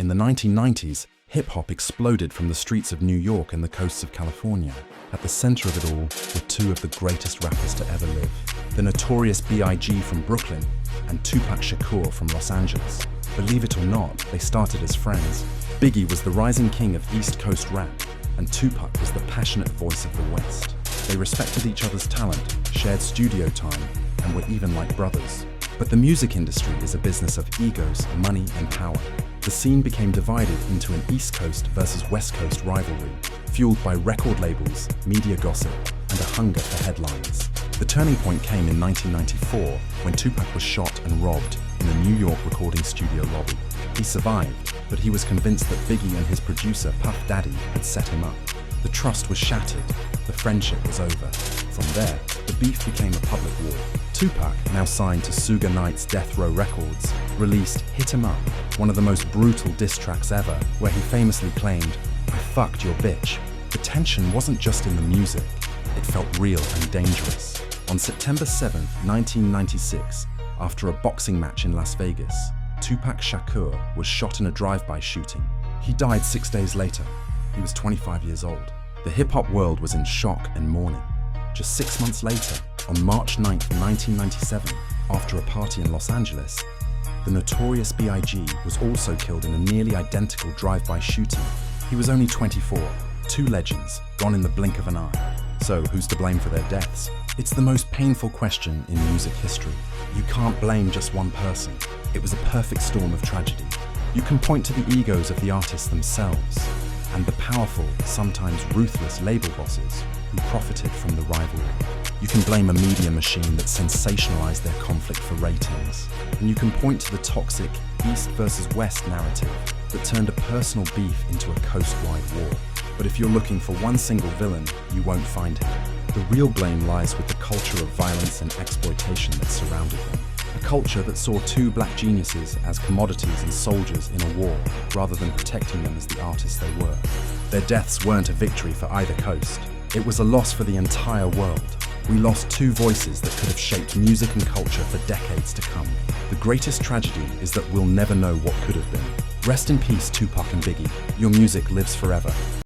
In the 1990s, hip-hop exploded from the streets of New York and the coasts of California. At the center of it all were two of the greatest rappers to ever live, the notorious B.I.G. from Brooklyn and Tupac Shakur from Los Angeles. Believe it or not, they started as friends. Biggie was the rising king of East Coast rap, and Tupac was the passionate voice of the West. They respected each other's talent, shared studio time, and were even like brothers. But the music industry is a business of egos, money, and power. The scene became divided into an East Coast versus West Coast rivalry, fueled by record labels, media gossip, and a hunger for headlines. The turning point came in 1994 when Tupac was shot and robbed in a New York recording studio lobby. He survived, but he was convinced that Biggie and his producer Puff Daddy had set him up. The trust was shattered, the friendship was over. From there, the beef became a public war. Tupac, now signed to Suge Knight's Death Row Records, released Hit 'Em Up, one of the most brutal diss tracks ever, where he famously claimed, "I fucked your bitch." The tension wasn't just in the music, it felt real and dangerous. On September 7, 1996, after a boxing match in Las Vegas, Tupac Shakur was shot in a drive-by shooting. He died 6 days later. He was 25 years old. The hip-hop world was in shock and mourning. Just 6 months later, on March 9, 1997, after a party in Los Angeles, the notorious B.I.G. was also killed in a nearly identical drive-by shooting. He was only 24, two legends, gone in the blink of an eye. So, who's to blame for their deaths? It's the most painful question in music history. You can't blame just one person. It was a perfect storm of tragedy. You can point to the egos of the artists themselves, and the powerful, sometimes ruthless label bosses who profited from the rivalry. You can blame a media machine that sensationalized their conflict for ratings. And you can point to the toxic East versus West narrative that turned a personal beef into a coast-wide war. But if you're looking for one single villain, you won't find him. The real blame lies with the culture of violence and exploitation that surrounded them. A culture that saw two black geniuses as commodities and soldiers in a war, rather than protecting them as the artists they were. Their deaths weren't a victory for either coast. It was a loss for the entire world. We lost two voices that could have shaped music and culture for decades to come. The greatest tragedy is that we'll never know what could have been. Rest in peace, Tupac and Biggie. Your music lives forever.